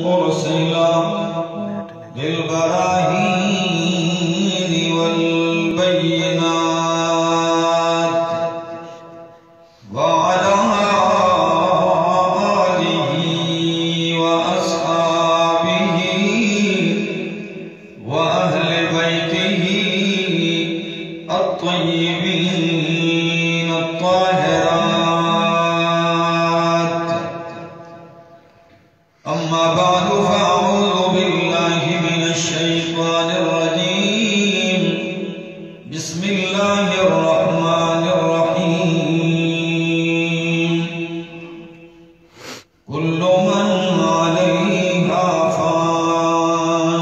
أرسل بالبراهين والبينات وعلى آله وأصحابه وأهل بيته الطيبين الطاهرات. أما بعد فأعوذ بالله من الشيطان الرجيم. بسم الله الرحمن الرحيم. كل من عليها فان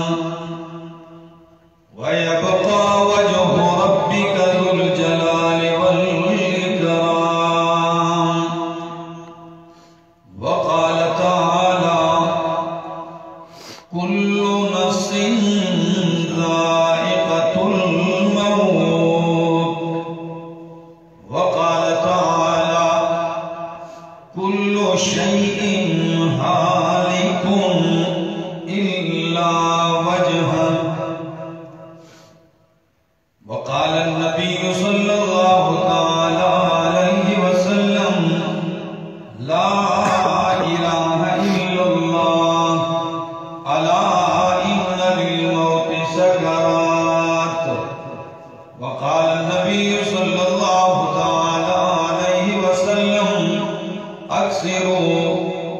ويبقى وجه ربك ذو الجلال والإكرام. وقال تعالى: كل نفس ذائقة الموت. وقال تعالى: كل شيء هالك إلا وجهه. وقال النبي صلى الله تعالى عليه وسلم: لا إله إلا الله، ألا إن للموت سكرات. وقال النبي صلى الله تعالى عليه وسلم: أكثروا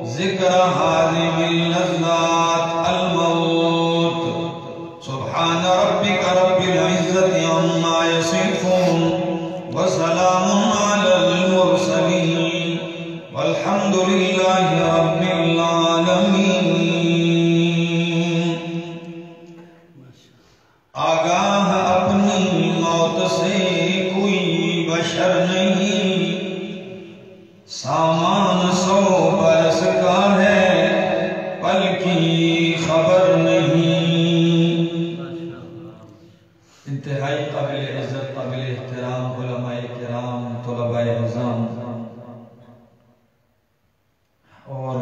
ذكر هذه اللذات الموت. سبحان ربك رب العزة عما يصفون وسلام على المرسلين والحمد لله رب العالمين. آگاہ اپنی موت سے کوئی بشر نہیں، سامان 100 برس کا ہے پل کی خبر نہیں۔ انتہائی قابل عزت، قابل احترام علماء کرام، طلباء نظام اور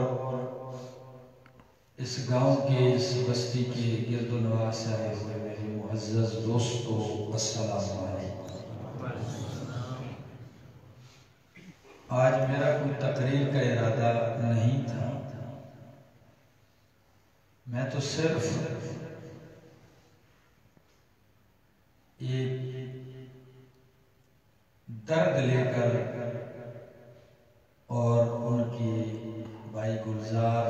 اس گاؤں کے، اس بستی کے گرد و نواح سے آئے ہوئے میرے معزز دوستو، السلام علیکم۔ آج میرا کوئی تقریر کا ارادہ نہیں تھا، میں تو صرف ایک درد لے کر اور ان کی بھائی گلزار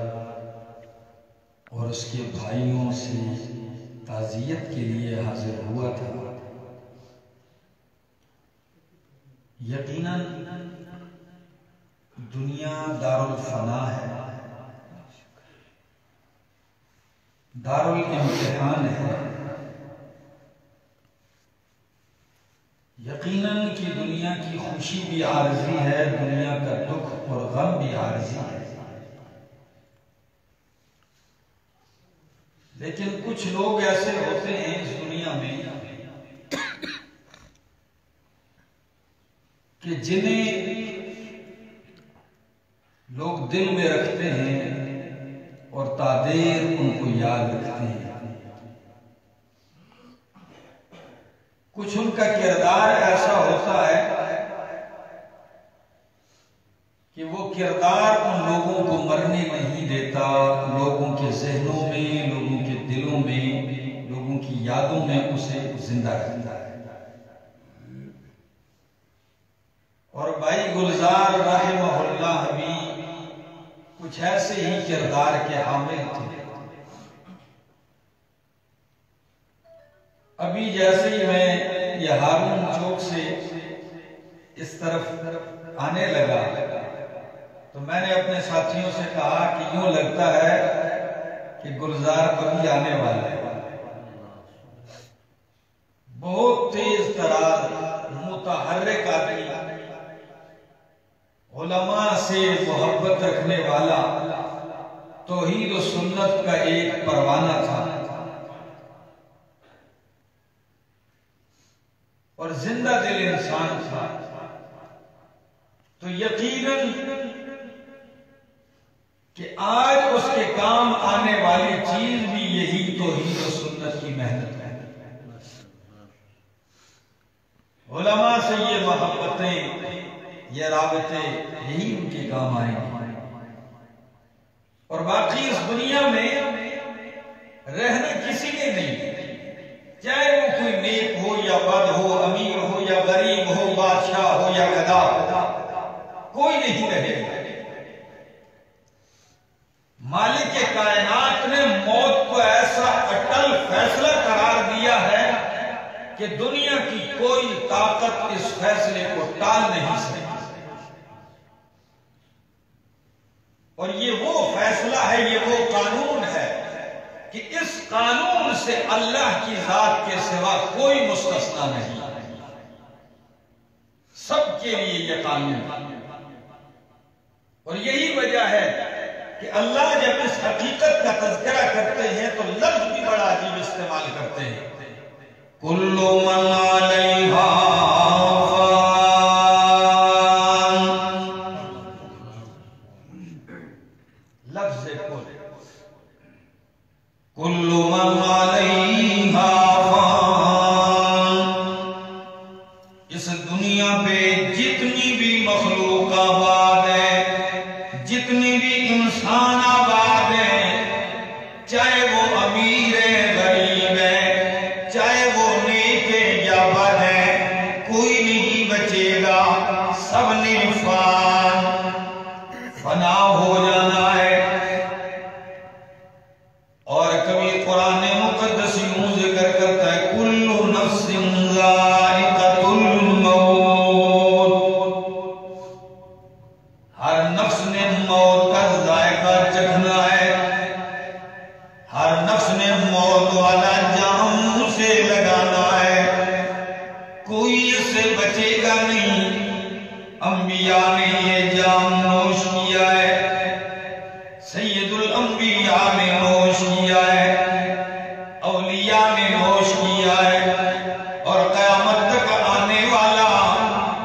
اور اس کے بھائیوں سے تعزیت کے لیے حاضر ہوا تھا۔ یقیناً دنیا دارالفنا ہے، دارالامتحان ہے۔ یقیناً کہ دنیا کی خوشی بھی عارضی ہے، دنیا کا دکھ اور غم بھی عارضی ہے، لیکن کچھ لوگ ایسے ہوتے ہیں اس دنیا میں کہ جنہیں لوگ دل میں رکھتے ہیں اور تادیر ان کو یاد رکھتے ہیں۔ کچھ ان کا کردار ایسا ہوتا ہے کہ وہ کردار ان لوگوں کو مرنے نہیں دیتا، لوگوں کے ذہنوں میں، لوگوں کے دلوں میں، لوگوں کی یادوں میں اسے زندہ رکھتا ہے۔ اور بھائی گلزار رحمہ اللہ بھی کچھ ایسے ہی کردار کے حامل تھے۔ ابھی جیسے ہی میں یہ ہارون چوک سے اس طرف آنے لگا تو میں نے اپنے ساتھیوں سے کہا کہ یوں لگتا ہے کہ گلزار ابھی آنے والا ہے۔ بہت تیز ترار متحرک آدمی، علماء سے محبت رکھنے والا، توحید و سنت کا ایک پروانہ تھا اور زندہ دل انسان تھا۔ تو یقیناً کہ آج اس کے کام آنے والی چیز بھی یہی توحید و سنت کی محنت ہے۔ علماء سے یہ محبتیں، یہ رابطے، یہی ان کے کام آئیں گے، اور باقی اس دنیا میں رہنا کسی نے نہیں، چاہے وہ کوئی نیک ہو یا بد ہو، امیر ہو یا غریب ہو، بادشاہ ہو یا گدا ہو، کوئی نہیں رہے گا۔ مالک کائنات نے موت کو ایسا اٹل فیصلہ قرار دیا ہے کہ دنیا کی کوئی طاقت اس فیصلے کو ٹال نہیں سکتی، اور یہ وہ فیصلہ ہے، یہ وہ قانون ہے کہ اس قانون سے اللہ کی ذات کے سوا کوئی مستثنا نہیں، سب کے لیے یہ قانون۔ اور یہی وجہ ہے کہ اللہ جب اس حقیقت کا تذکرہ کرتے ہیں تو لفظ بھی بڑا عجیب استعمال کرتے ہیں، کل من علیہا فان، لفظ کل من علیہا فان، اس دنیا پہ جتنی بھی مخلوق آباد ہے، جتنی بھی انسان آباد ہے، چاہے وہ امیر ہے، غریب ہے، چاہے وہ نیک ہے یا بد ہے، کوئی نہیں بچے گا، سب نے فنا ہو جانا ہے۔ اور کبھی قرآن مقدس یوں ذکر کرتا ہے، کل نفس ذائقۃ الموت، ہر نفس نے موت کا ذائقہ چکھنا ہے، ہر نفس نے موت والا جام سے لگانا ہے، کوئی اس سے بچے گا نہیں۔ انبیاء نے یہ جام نوش کیا ہے، سید الانبیاء نے نوش کیا ہے، اولیاء نے نوش کیا ہے، اور قیامت تک آنے والا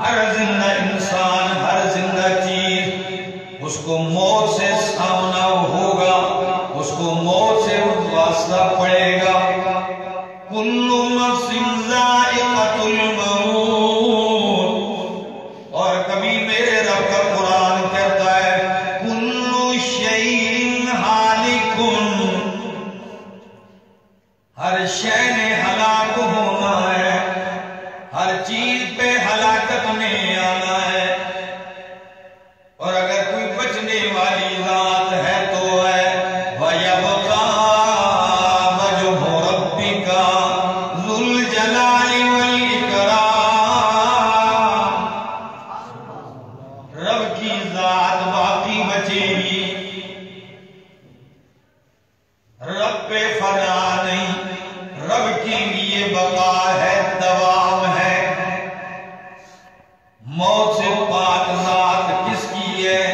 ہر زندہ انسان، ہر زندہ چیز، اس کو موت سے سامنا ہوگا، اس کو موت سے واسطہ پڑے گا۔ کل نفس ذائقۃ الموت، اور کبھی میرے رب کا قرآن کہتا ہے کل شیء ہالک، ہر شے نے ہلاک ہونا ہے، ہر چیز پہ ہلاکت میں آنا ہے، اور اگر کوئی بچنے والی ذات ہے تو ہے وَيَبْقَى وَجْهُ رَبِّكَ ذُو الْجَلَالِ وَالْإِكْرَامِ، رب کی ذات باقی بچے گی، رب پہ فنا نہیں، رب کے لیے بقا ہے، دوام ہے۔ موت سے پاک ذات کس کی ہے؟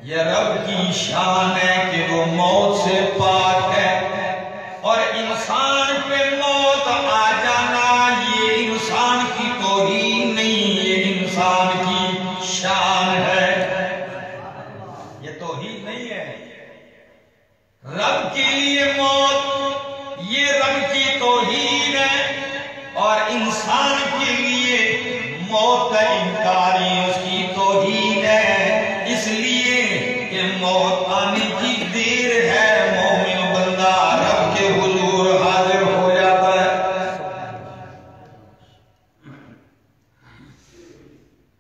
یہ رب کی شان ہے کہ وہ موت سے پاک ہے، اور انسان پہ موت آ جانا یہ انسان کی توہین نہیں، یہ انسان کی شان ہے، یہ توہین نہیں ہے۔ رب کے لیے موت یہ رب کی توہین ہے، اور انسان کے لیے موت کا انکار یہ اس کی توہین ہے، اس لیے کہ موت آنے کی دیر ہے، مومن بندہ رب کے حضور حاضر ہو جاتا ہے۔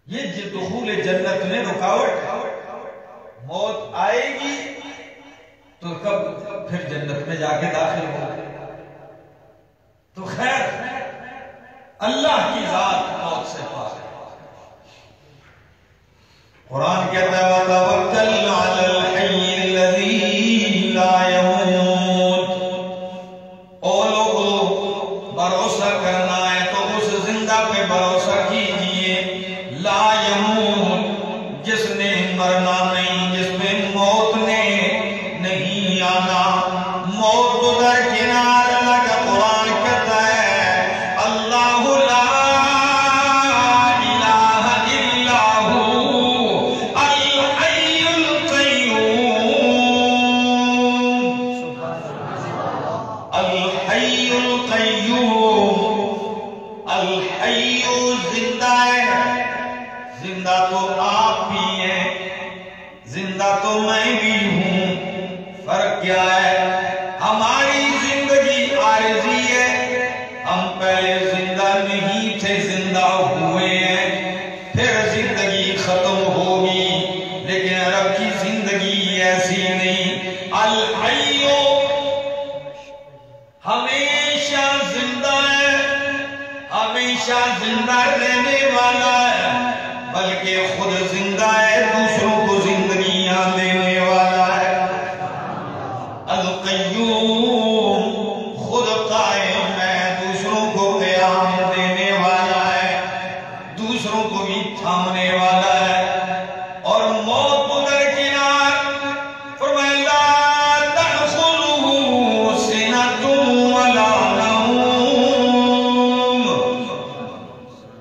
یہ دخول جنت میں رکاوٹ ہے، موت آئے گی تو کب پھر جنت میں جا کے داخل ہو۔ تو خیر اللہ کی ذات موت سے پاک ہے۔ قرآن کہتا ہے وَتَوَكَّلْ عَلَى الْحَيِّ الَّذِي لَا يَمُوتُ، او لوگو بھروسہ کرنا ہے تو اس زندہ پہ بھروسہ کیجئے، لا يموت، جس نے مرنا نہیں، جس پہ موت نے نہیں آنا، موت کو درکنار اللہ کا قرآن کہتا ہے اللہ لا الہ الا ہو الحی القیوم نہیں، الحیو ہمیشہ زندہ ہے، ہمیشہ زندہ رہنے والا ہے، بلکہ خود زندہ ہے، دوسروں کو زندگیاں دینے والا ہے۔ القیوم خود قائم ہے، دوسروں کو قیام دینے والا ہے، دوسروں کو بھی تھامنے والا ہے۔ اور موت کو درکنار فرمایا لا تأخذہ سنۃ ولا نوم،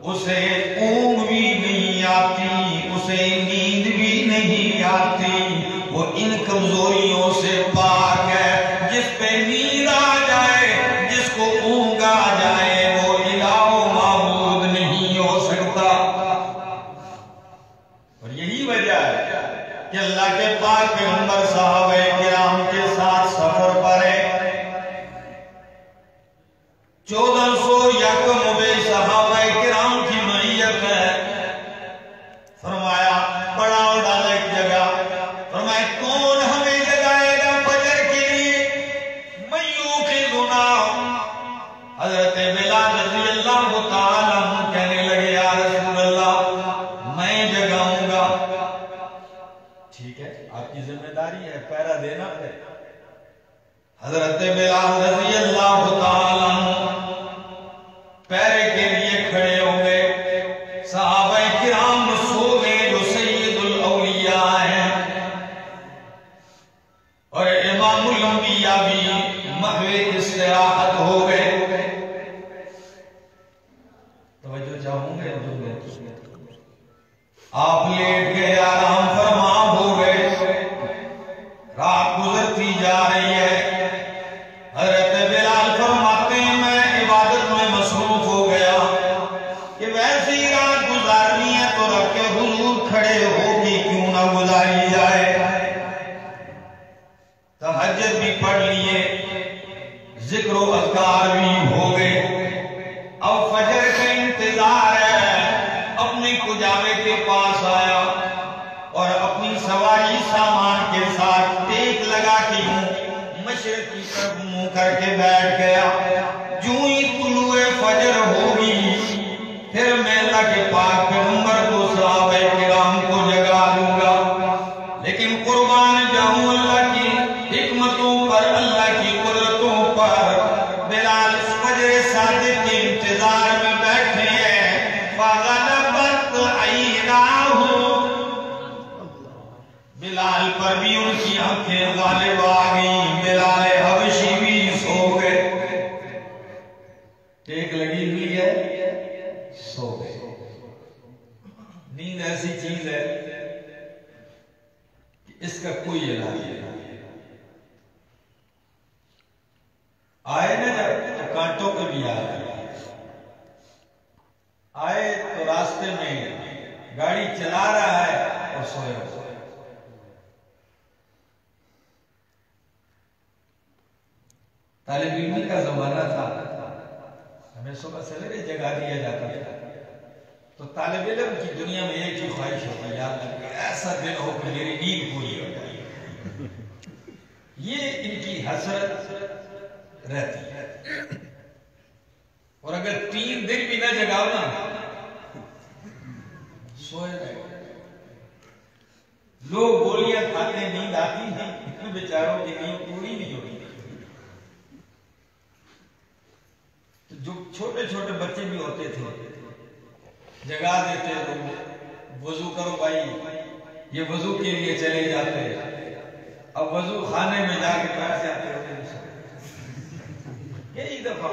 اسے اونگ بھی نہیں آتی، اسے نیند بھی نہیں آتی، وہ ان کمزوریوں سے پاک ہے۔ جس پہ نیند آ جائے، جس کو اونگ آ جائے، وہ الہ و معبود نہیں ہو سکتا۔ اور یہی وجہ ہے کہ اللہ کے پاک پیغمبر صحابہ کرام کے ساتھ سفر پر ہے، 1401 مبے صحابہ کرام کی معیت ہے۔ فرمایا پڑاؤ ڈالا ایک جگہ، فرمایا کون ہمیں جگائے گا فجر کے لیے؟ میں یوقظنا، حضرت بلال رضی اللہ تعالیٰ عنہ کہنے لگے یا رسول اللہ میں جگاؤں گا۔ ٹھیک ہے، آپ کی ذمہ داری ہے، پہرا دینا ہے۔ حضرت بلال رضی اللہ تعالیٰ عنہ پہرے کے لیے کھڑے ہو گئے، صحابہ کرام سو گئے جو سید الاولیاء ہیں، اور امام الانبیاء بھی محو استراحت ہو گئے۔ توجہ چاہوں گے آپ لیٹ گئے، آرام فرما ہو گئے، رات گزرتی جا رہی ہے۔ حضرت بلال فرماتے ہیں میں عبادت میں مصروف ہو گیا کہ ویسے ہی رات گزارنی ہے تو رب کے حضور کھڑے ہو کے کیوں نہ گزاری جائے۔ تہجد بھی پڑھ لیے، ذکر و اذکار بھی ہو گئے، اب فجر کا انتظار ہے۔ اپنے کجاوے کے پاس آیا اور اپنی سواری سامان کے ساتھ ٹیک لگا کے مشرق کی طرف منہ کر کے بیٹھ گیا۔ جو ہی طلوع فجر ہوگی پھر میں اللہ کے پاک پیغمبر کو صحابہ کرام کو جگا دوں گا، لیکن قربان جاؤں اللہ کی حکمتوں پر، اللہ کی قدرتوں پر، بلال فجر صادق کے انتظار میں بیٹھے ہیں۔ فغلبت عیناہ، بلال پر بھی ان کی آنکھیں غالب آ گئیں، بلال حبشی بھی سو گئے۔ ٹیک لگی ہوئی ہے، سو گئے۔ نیند ایسی چیز ہے کہ اس کا کوئی علاج نہیں۔ آئے نا جب تو کانٹوں پہ بھی آئے تو راستے میں گاڑی چلا رہا ہے اور سوئے ہو۔ طالب علمی کا زمانہ تھا، ہمیں صبح سویرے جگا دیا جاتا تھا، تو طالب علم کی دنیا میں ایک ہی خواہش ہوتا ہے، یاد رکھیں ایسا دن ہو کہ میری نیند پوری ہو جائے، یہ ان کی حسرت رہتی ہے۔ اور اگر 3 دن بھی نہ جگاؤ نا، سوئے رہے، لوگ گولیاں کھاتے نیند آتی ہیں، بیچاروں کی نیند پوری نہیں ہوتی۔ جو چھوٹے چھوٹے بچے بھی ہوتے تھے جگا دیتے تو وضو کرو بھائی، یہ وضو کے لیے چلے جاتے، اب وضو خانے میں جا کے بیٹھ جاتے ہوتے، کئی دفعہ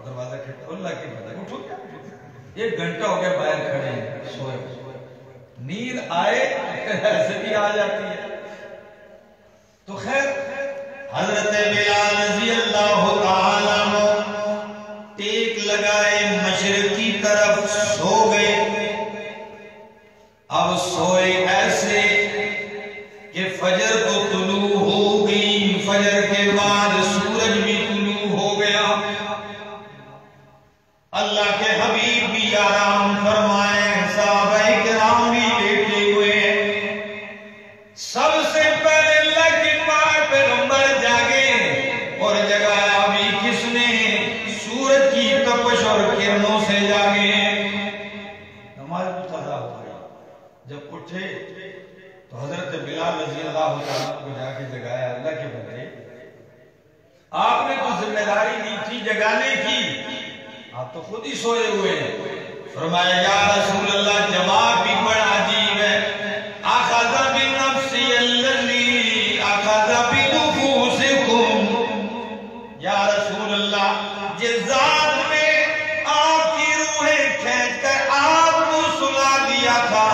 دروازہ کھڑا، اللہ کی مدد، اٹھو کیا 1 گھنٹہ ہو گیا باہر کھڑے ہیں، سوئے۔ نیند آئے ایسے بھی آ جاتی ہے۔ تو خیر حضرت بلال رضی اللہ تعالیٰ عنہ ٹیک لگائے مشرق کی طرف، سو گئے۔ اب سوئے ایسے کہ فجر کو طلوع ہو گئی، فجر کے بعد سورج بھی طلوع ہو گیا۔ اللہ کے حبیب بھی آرام فرمائے، صحابہ کرام بھی لیٹے ہوئے۔ سب سے پہلے اللہ کی تو خود ہی سوئے ہوئے ہیں. فرمایا یا رسول اللہ جواب بھی بڑا عجیب ہے. اخذ بنفسی الذی اخذ بنفوسکم. یا رسول اللہ جس ذات نے آپ کی روحیں کھینچ کر آپ کو سلا دیا تھا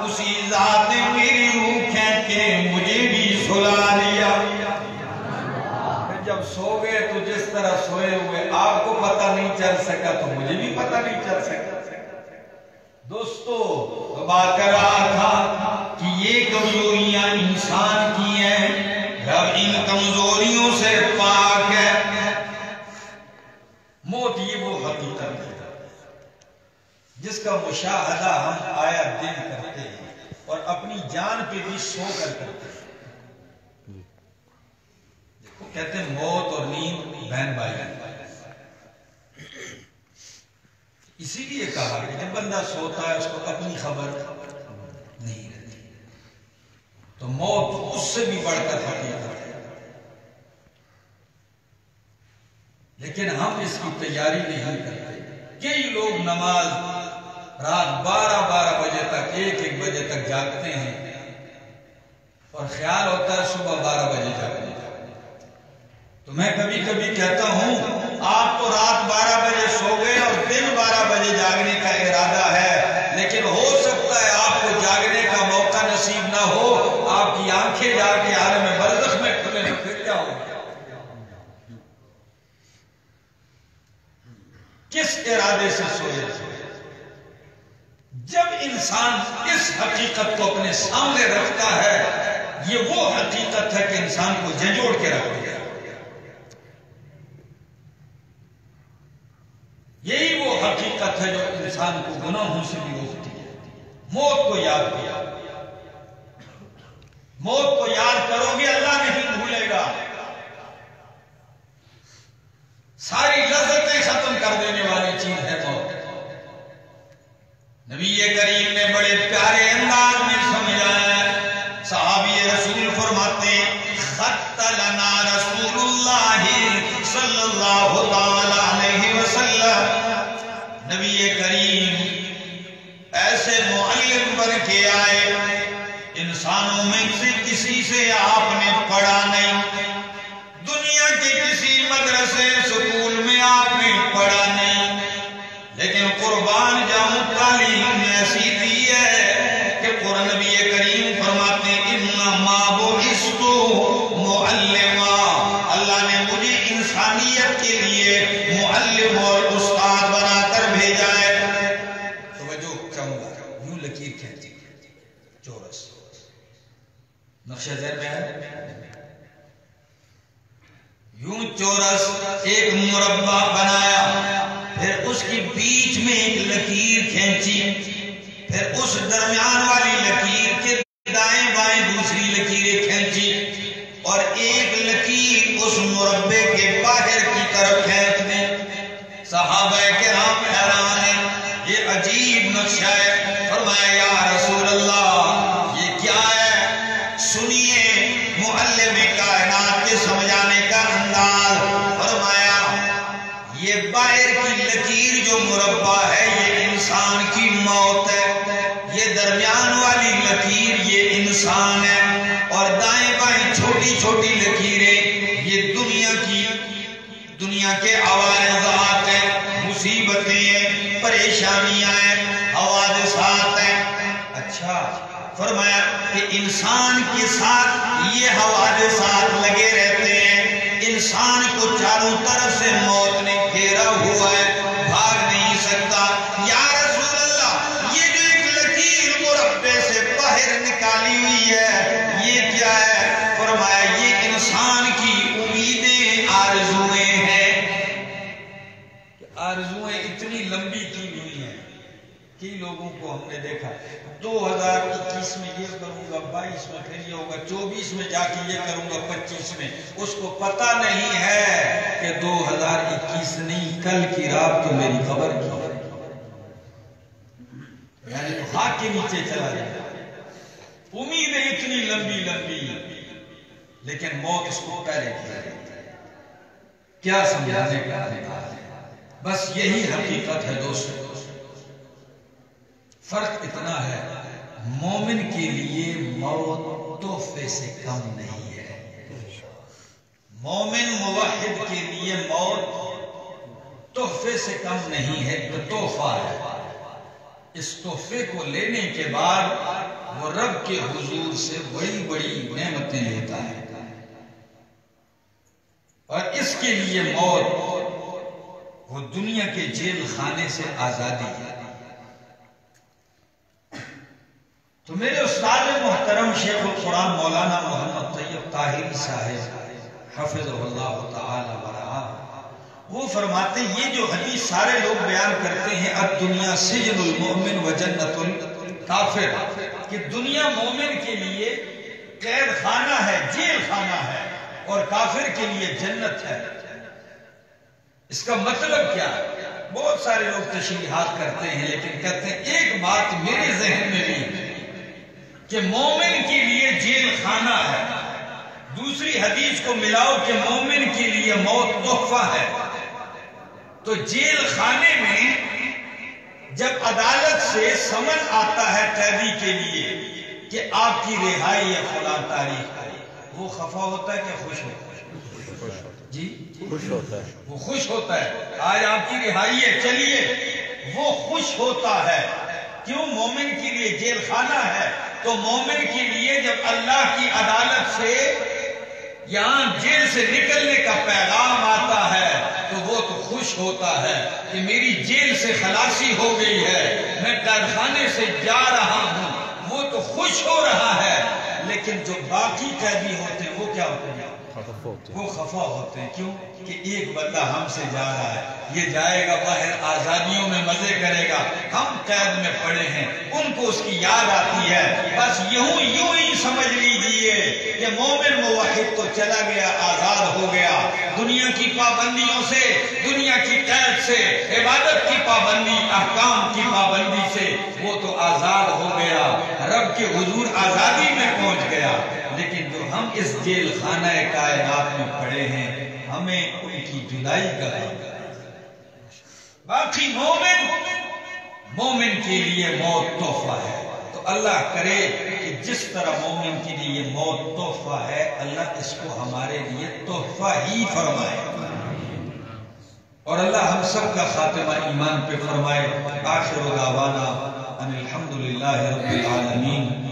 اسی ذات نے میری روح کھینچ کے مجھے بھی سلا دیا. جب سو گئے تو جس طرح سوئے ہوئے آپ کو پتہ نہیں چل سکا تو مجھے بھی پتہ نہیں چل سکا. دوستو بات کر رہا تھا کہ یہ کمزوریاں انسان کی ہیں، رب ان کمزوریوں سے پاک ہے. موت یہ وہ حقیقت ہے جس کا مشاہدہ ہم آیا دن کرتے ہیں اور اپنی جان پہ بھی سو کر کرتے ہیں. کہتے ہیں موت اور نیند بہن بھائی ہیں. اسی لیے کہا کہ جب بندہ سوتا ہے اس کو اپنی خبر نہیں رہتی. تو موت اس سے بھی بڑھ کر حقیقت ہے. لیکن ہم اس کی تیاری نہیں کرتے. کئی لوگ نماز رات 12 بجے تک 1 بجے تک جاگتے ہیں اور خیال ہوتا ہے صبح 12 بجے جاگنے کا. تو میں کبھی کبھی کہتا ہوں آپ تو رات 12 بجے سو گئے اور دن 12 بجے جاگنے کا ارادہ ہے، لیکن ہو سکتا ہے آپ کو جاگنے کا موقع نصیب نہ ہو، آپ کی آنکھیں جا کے عالم برزخ میں کھلے نہ. پھر کیا ہوگا؟ کس ارادے سے سوئے؟ جب انسان اس حقیقت کو اپنے سامنے رکھتا ہے، یہ وہ حقیقت ہے کہ انسان کو جھنجھوڑ کے رکھ دیا. یہی وہ حقیقت ہے جو انسان کو گناہوں سے بھی روکتی ہے. موت کو یاد کیا. موت کو یاد کرو گے اللہ نہیں بھولے گا. ساری لذتیں ختم کر دینے والی چیز ہے موت. نبی کریم نے بڑے پیارے انداز میں سمجھایا. صحابی رسول فرماتے خط لنا رسول اللہ صلی اللہ علیہ وسلم. نبی کریم ایسے معلم بن کے آئے، انسانوں میں سے کسی سے آپ نے پڑھا نہیں، دنیا کے کسی مدرسے سکول میں آپ نے پڑھا نہیں، لیکن قربان جاؤں تعلیم ایسی دی ہے کہ قرآن نبی کریم فرماتے انما بعثت معلما. اللہ نے مجھے انسانیت کے لیے معلم اور استاد بنا کر بھیجا ہے. توجہ چاہوں گا، یوں لکیر کھینچی چورس نقشہ ذہن میں ہے. یوں چورس ایک مربع بنایا، پھر اس کے بیچ میں ایک لکیر کھینچی، پھر اس درمیان والی لکیر کے دائیں بائیں دوسری لکیریں کھینچی اور ایک لکیر اس مربع کے باہر کی طرف کھینچ دی. صحابہ کرام حیران ہیں، یہ عجیب نقشہ ہے. فرمایا یا رسول اللہ یہ کیا ہے؟ سنیے معلم کائنات کے سمجھانے کا انداز. فرمایا یہ باہر کی لکیر جو مربع ہے یہ انسان کی موت ہے، یہ درمیان والی لکیر یہ انسان ہے، اور دائیں بائیں چھوٹی چھوٹی لکیریں یہ دنیا کے عوارضات ہیں، مصیبتیں ہیں، پریشانیاں ہیں، حوادثات ہیں. اچھا فرمایا کہ انسان کے ساتھ یہ حوادثات لگے رہتے ہیں، انسان کو چاروں طرف سے موت نے گھیرا ہوا ہے، بھاگ نہیں سکتا. یا رسول اللہ یہ جو ایک لکیر مربع سے باہر نکالی ہوئی ہے یہ کیا ہے؟ فرمایا یہ انسان کی امیدیں، آرزویں ہیں. آرزویں اتنی لمبی کی ہوئی ہیں. کئی لوگوں کو ہم نے دیکھا 2021 میں یہ کروں گا، 22 میں پھر یہ ہوگا، 24 میں جا کے یہ کروں گا، 25 میں. اس کو پتہ نہیں ہے کہ 2021 نہیں، کل کی رات تو میری خبر کی، یعنی ہاتھ کے نیچے چلا جائے. امیدیں اتنی لمبی لمبی، لیکن موت اس کو پہلے کیا سمجھانے کا انداز ہے. بس یہی حقیقت ہے دوستو. فرق اتنا ہے، مومن کے لیے موت تحفے سے کم نہیں ہے. مومن موحد کے لیے موت تحفے سے کم نہیں ہے، تو تحفہ ہے. اس تحفے کو لینے کے بعد وہ رب کے حضور سے بڑی بڑی نعمتیں لیتا ہے. اور اس کے لیے موت وہ دنیا کے جیل خانے سے آزادی ہے. تو میرے استاد محترم شیخ القرآن مولانا محمد طیب طاہری صاحب حفظہ اللہ تعالی ورعاہ، وہ فرماتے ہیں یہ جو حدیث سارے لوگ بیان کرتے ہیں الدنیا سجن المؤمن و جنت الکافر، کہ دنیا مومن کے لیے قید خانہ ہے، جیل خانہ ہے، اور کافر کے لیے جنت ہے. اس کا مطلب کیا ہے؟ بہت سارے لوگ تشریحات کرتے ہیں، لیکن کہتے ہیں ایک بات میرے ذہن میں بھی کہ مومن کے لیے جیل خانہ ہے، دوسری حدیث کو ملاؤ کہ مومن کے لیے موت تحفہ ہے. تو جیل خانے میں جب عدالت سے سمن آتا ہے قیدی کے لیے کہ آپ کی رہائی ہے فلاں تاریخ کو، وہ خفا ہوتا ہے کہ خوش ہوتا ہے؟ جی خوش ہوتا ہے. وہ خوش ہوتا ہے، آج آپ کی رہائی ہے، چلیے. وہ خوش ہوتا ہے. کیوں؟ مومن کے لیے جیل خانہ ہے. تو مومن کے لیے جب اللہ کی عدالت سے یہاں جیل سے نکلنے کا پیغام آتا ہے تو وہ تو خوش ہوتا ہے کہ میری جیل سے خلاصی ہو گئی ہے، میں قید خانے سے جا رہا ہوں. وہ تو خوش ہو رہا ہے. لیکن جو باقی قیدی ہوتے ہیں وہ کیا ہوتے ہیں؟ وہ خفا ہوتے ہیں. کیوں؟ کہ ایک بندہ ہم سے جا رہا ہے، یہ جائے گا باہر آزادیوں میں مزے کرے گا، ہم قید میں پڑے ہیں. ان کو اس کی یاد آتی ہے. بس یوں ہی سمجھ لیجئے کہ مومن موحد تو چلا گیا، آزاد ہو گیا دنیا کی پابندیوں سے، دنیا کی قید سے، عبادت کی پابندی، احکام کی پابندی سے. وہ تو آزاد ہو گیا، رب کے حضور آزادی میں پہنچ گیا. لیکن جو ہم اس جیل خانہ کائنات میں پڑے ہیں، ہمیں ان کی جدائی کا غم ہے. باقی مومن کے لیے موت تحفہ ہے. تو اللہ کرے کہ جس طرح مومن کے لیے موت تحفہ ہے، اللہ اس کو ہمارے لیے تحفہ ہی فرمائے. اور اللہ ہم سب کا خاتمہ ایمان پہ فرمائے. آخر دعوانا ان الحمدللہ رب العالمین.